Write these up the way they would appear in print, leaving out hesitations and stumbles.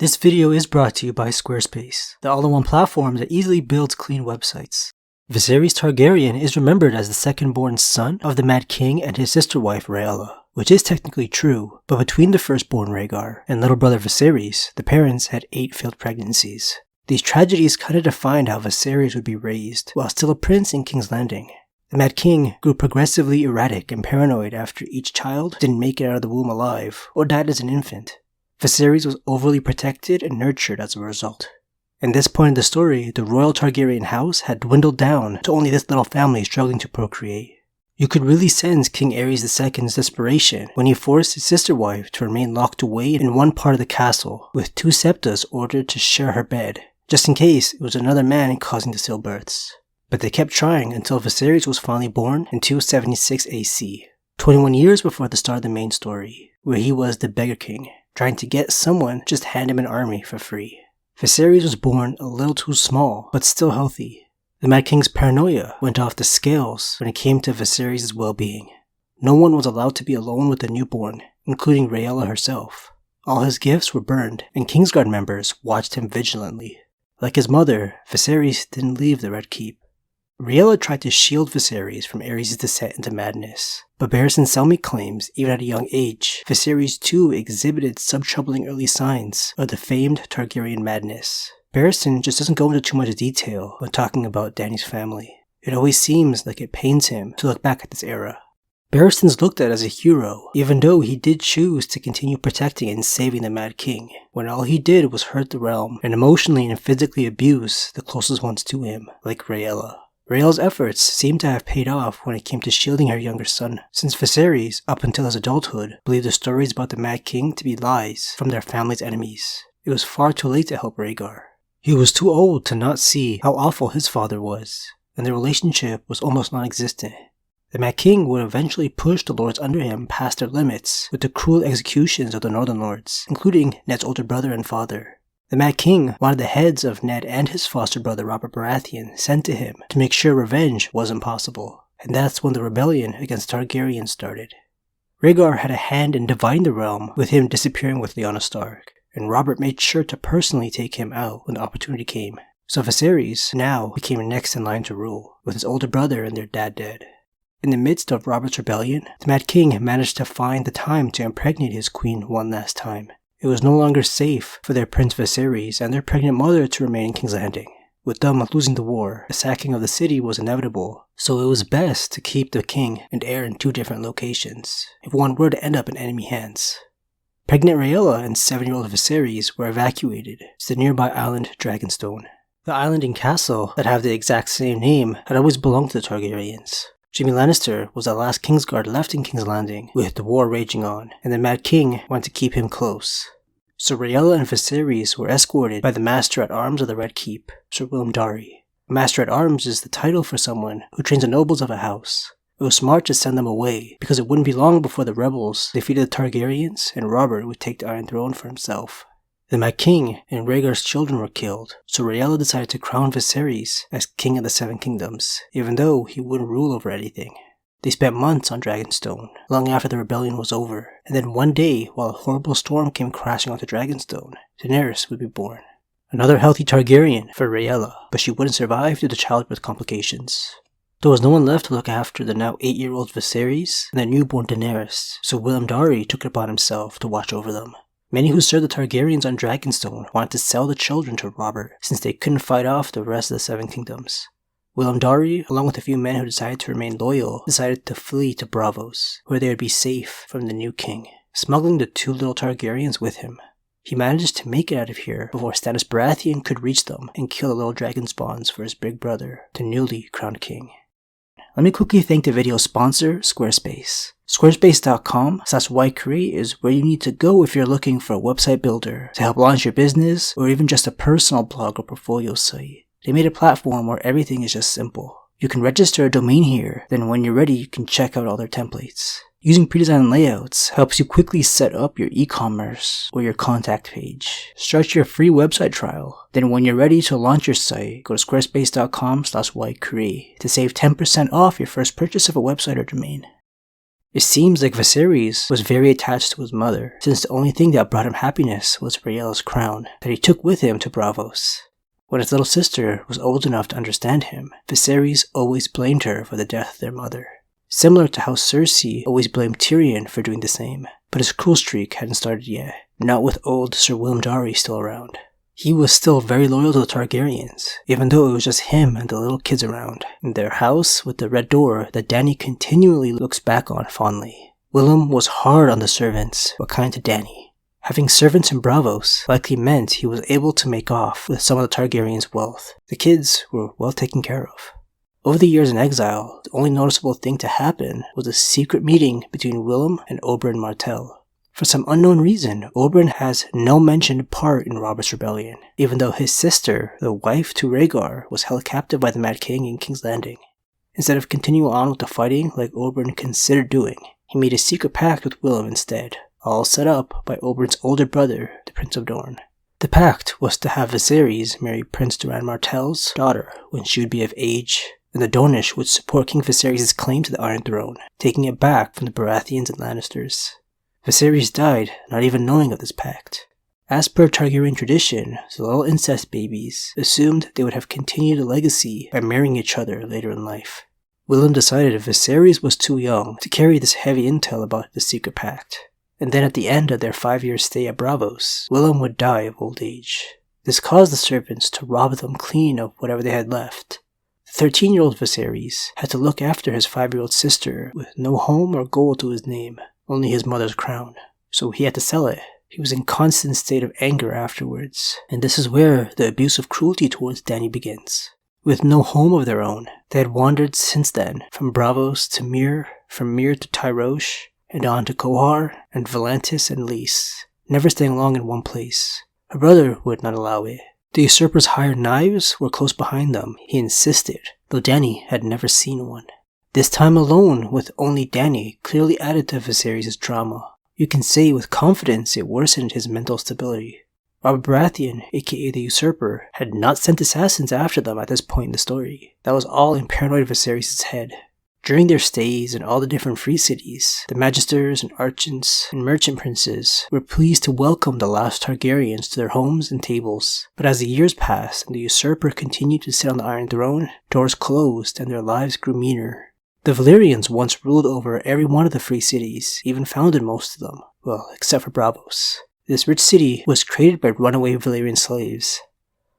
This video is brought to you by Squarespace, the all-in-one platform that easily builds clean websites. Viserys Targaryen is remembered as the second-born son of the Mad King and his sister wife Rhaella, which is technically true, but between the firstborn Rhaegar and little brother Viserys, the parents had 8 failed pregnancies. These tragedies kind of defined how Viserys would be raised while still a prince in King's Landing. The Mad King grew progressively erratic and paranoid after each child didn't make it out of the womb alive or died as an infant. Viserys was overly protected and nurtured as a result. At this point in the story, the royal Targaryen house had dwindled down to only this little family struggling to procreate. You could really sense King Aerys II's desperation when he forced his sister wife to remain locked away in one part of the castle, with 2 septas ordered to share her bed, just in case it was another man causing the stillbirths. But they kept trying until Viserys was finally born in 276 AC, 21 years before the start of the main story, where he was the Beggar King, trying to get someone just hand him an army for free. Viserys was born a little too small, but still healthy. The Mad King's paranoia went off the scales when it came to Viserys' well-being. No one was allowed to be alone with the newborn, including Rhaella herself. All his gifts were burned, and Kingsguard members watched him vigilantly. Like his mother, Viserys didn't leave the Red Keep. Rhaella tried to shield Viserys from Aerys' descent into madness, but Barristan Selmy claims even at a young age, Viserys too exhibited some troubling early signs of the famed Targaryen madness. Barristan just doesn't go into too much detail when talking about Dany's family. It always seems like it pains him to look back at this era. Barristan's looked at as a hero, even though he did choose to continue protecting and saving the Mad King, when all he did was hurt the realm and emotionally and physically abuse the closest ones to him, like Rhaella. Rhaella's efforts seemed to have paid off when it came to shielding her younger son, since Viserys, up until his adulthood, believed the stories about the Mad King to be lies from their family's enemies. It was far too late to help Rhaegar. He was too old to not see how awful his father was, and their relationship was almost non-existent. The Mad King would eventually push the lords under him past their limits with the cruel executions of the Northern Lords, including Ned's older brother and father. The Mad King wanted the heads of Ned and his foster brother Robert Baratheon sent to him to make sure revenge wasn't possible, and that's when the rebellion against Targaryen started. Rhaegar had a hand in dividing the realm, with him disappearing with Lyanna Stark, and Robert made sure to personally take him out when the opportunity came. So Viserys now became next in line to rule, with his older brother and their dad dead. In the midst of Robert's rebellion, the Mad King managed to find the time to impregnate his queen one last time. It was no longer safe for their Prince Viserys and their pregnant mother to remain in King's Landing. With them losing the war, the sacking of the city was inevitable, so it was best to keep the king and heir in 2 different locations, if one were to end up in enemy hands. Pregnant Rhaella and 7-year-old Viserys were evacuated to the nearby island Dragonstone. The island and castle that have the exact same name had always belonged to the Targaryens. Jaime Lannister was the last Kingsguard left in King's Landing, with the war raging on, and the Mad King wanted to keep him close. So Rhaella and Viserys were escorted by the Master-at-Arms of the Red Keep, Sir Willem Darry. Master-at-Arms is the title for someone who trains the nobles of a house. It was smart to send them away, because it wouldn't be long before the rebels defeated the Targaryens and Robert would take the Iron Throne for himself. The Mad King and Rhaegar's children were killed, so Rhaella decided to crown Viserys as King of the 7 Kingdoms, even though he wouldn't rule over anything. They spent months on Dragonstone, long after the rebellion was over, and then one day, while a horrible storm came crashing onto Dragonstone, Daenerys would be born. Another healthy Targaryen for Rhaella, but she wouldn't survive due to childbirth complications. There was no one left to look after the now 8-year-old Viserys and their newborn Daenerys, so Willem Darry took it upon himself to watch over them. Many who served the Targaryens on Dragonstone wanted to sell the children to Robert, since they couldn't fight off the rest of the 7 Kingdoms. Willem Darry, along with a few men who decided to remain loyal, decided to flee to Braavos, where they would be safe from the new king, smuggling the 2 little Targaryens with him. He managed to make it out of here before Stannis Baratheon could reach them and kill the little dragon spawns for his big brother, the newly crowned king. Let me quickly thank the video's sponsor, Squarespace. Squarespace.com/ycreate is where you need to go if you're looking for a website builder to help launch your business or even just a personal blog or portfolio site. They made a platform where everything is just simple. You can register a domain here, then when you're ready you can check out all their templates. Using pre-designed layouts helps you quickly set up your e-commerce or your contact page. Start your free website trial. Then when you're ready to launch your site, go to squarespace.com/ycreate to save 10% off your first purchase of a website or domain. It seems like Viserys was very attached to his mother, since the only thing that brought him happiness was Rhaella's crown that he took with him to Braavos. When his little sister was old enough to understand him, Viserys always blamed her for the death of their mother. Similar to how Cersei always blamed Tyrion for doing the same, but his cruel streak hadn't started yet, not with old Sir Willem Darry still around. He was still very loyal to the Targaryens, even though it was just him and the little kids around, in their house with the red door that Dany continually looks back on fondly. Willem was hard on the servants, but kind to Dany. Having servants in Braavos likely meant he was able to make off with some of the Targaryens' wealth. The kids were well taken care of. Over the years in exile, the only noticeable thing to happen was a secret meeting between Willem and Oberyn Martell. For some unknown reason, Oberyn has no mentioned part in Robert's rebellion, even though his sister, the wife to Rhaegar, was held captive by the Mad King in King's Landing. Instead of continuing on with the fighting like Oberyn considered doing, he made a secret pact with Willem instead, all set up by Oberyn's older brother, the Prince of Dorne. The pact was to have Viserys marry Prince Doran Martell's daughter when she would be of age, and the Dornish would support King Viserys' claim to the Iron Throne, taking it back from the Baratheons and Lannisters. Viserys died not even knowing of this pact. As per Targaryen tradition, the little incest babies assumed they would have continued a legacy by marrying each other later in life. Willem decided Viserys was too young to carry this heavy intel about the secret pact, and then at the end of their 5-year stay at Braavos, Willem would die of old age. This caused the servants to rob them clean of whatever they had left. The 13-year-old Viserys had to look after his 5-year-old sister with no home or gold to his name, only his mother's crown, so he had to sell it. He was in constant state of anger afterwards, and this is where the abuse of cruelty towards Dany begins. With no home of their own, they had wandered since then, from Braavos to Myr, from Myr to Tyrosh, and on to Qohar, and Volantis and Lys, never staying long in one place. Her brother would not allow it. The usurper's hired knives were close behind them, he insisted, though Dany had never seen one. This time alone, with only Dany, clearly added to Viserys' trauma. You can say with confidence it worsened his mental stability. Robert Baratheon, aka the Usurper, had not sent assassins after them at this point in the story. That was all in paranoid Viserys' head. During their stays in all the different free cities, the Magisters and Archons and Merchant Princes were pleased to welcome the last Targaryens to their homes and tables. But as the years passed and the Usurper continued to sit on the Iron Throne, doors closed and their lives grew meaner. The Valyrians once ruled over every one of the free cities, even founded most of them, well, except for Braavos. This rich city was created by runaway Valyrian slaves.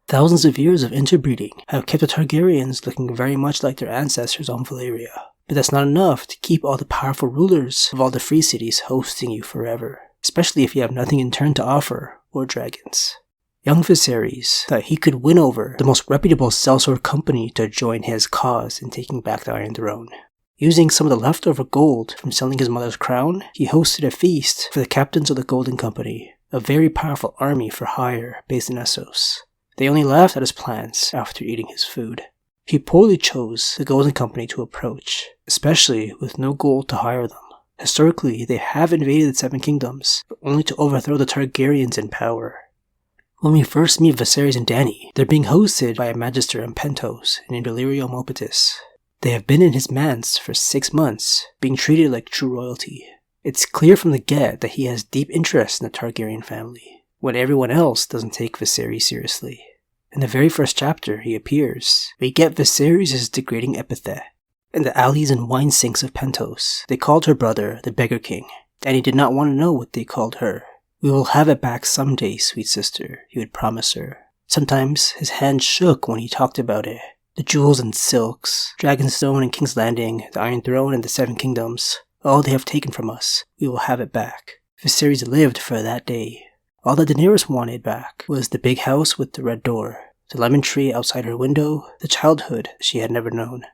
Thousands of years of interbreeding have kept the Targaryens looking very much like their ancestors on Valyria. But that's not enough to keep all the powerful rulers of all the free cities hosting you forever, especially if you have nothing in turn to offer, or dragons. Young Viserys thought he could win over the most reputable sellsword company to join his cause in taking back the Iron Throne. Using some of the leftover gold from selling his mother's crown, he hosted a feast for the captains of the Golden Company, a very powerful army for hire based in Essos. They only laughed at his plans after eating his food. He poorly chose the Golden Company to approach, especially with no gold to hire them. Historically, they have invaded the Seven Kingdoms, but only to overthrow the Targaryens in power. When we first meet Viserys and Dany, they're being hosted by a Magister in Pentos named Illyrio Mopatis. They have been in his manse for 6 months, being treated like true royalty. It's clear from the get that he has deep interest in the Targaryen family, when everyone else doesn't take Viserys seriously. In the very first chapter he appears, we get Viserys' degrading epithet. In the alleys and wine sinks of Pentos, they called her brother the Beggar King, and he did not want to know what they called her. "We will have it back someday, sweet sister," he would promise her. Sometimes his hand shook when he talked about it. The jewels and silks, Dragonstone and King's Landing, the Iron Throne and the Seven Kingdoms, all they have taken from us, we will have it back. Viserys lived for that day. All that Daenerys wanted back was the big house with the red door, the lemon tree outside her window, the childhood she had never known.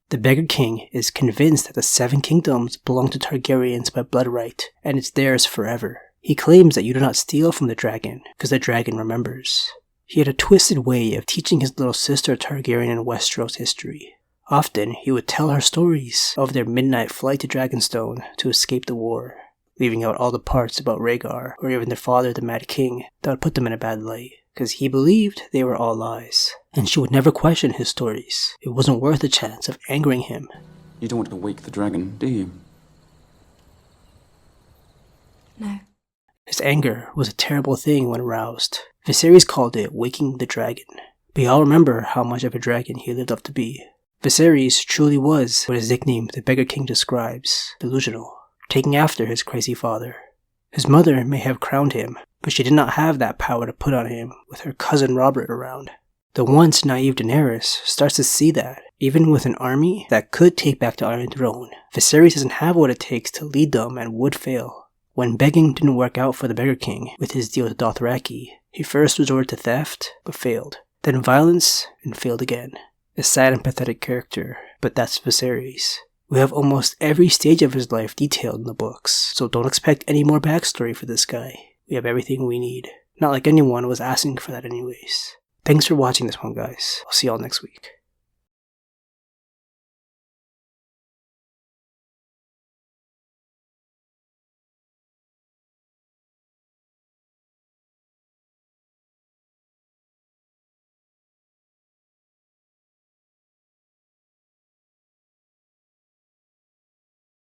The Beggar King is convinced that the Seven Kingdoms belong to Targaryens by blood right, and it's theirs forever. He claims that you do not steal from the dragon, because the dragon remembers. He had a twisted way of teaching his little sister Targaryen in Westeros history. Often, he would tell her stories of their midnight flight to Dragonstone to escape the war, leaving out all the parts about Rhaegar, or even their father the Mad King, that would put them in a bad light, because he believed they were all lies. And she would never question his stories. It wasn't worth the chance of angering him. You don't want to wake the dragon, do you? No. His anger was a terrible thing when aroused. Viserys called it waking the dragon. But y'all remember how much of a dragon he lived up to be. Viserys truly was what his nickname, the Beggar King, describes, delusional, taking after his crazy father. His mother may have crowned him, but she did not have that power to put on him with her cousin Robert around. The once naive Daenerys starts to see that, even with an army that could take back the Iron Throne, Viserys doesn't have what it takes to lead them and would fail. When begging didn't work out for the Beggar King with his deal with Dothraki, he first resorted to theft, but failed. Then violence, and failed again. A sad and pathetic character, but that's Viserys. We have almost every stage of his life detailed in the books, so don't expect any more backstory for this guy. We have everything we need. Not like anyone was asking for that anyways. Thanks for watching this one, guys. I'll see y'all next week.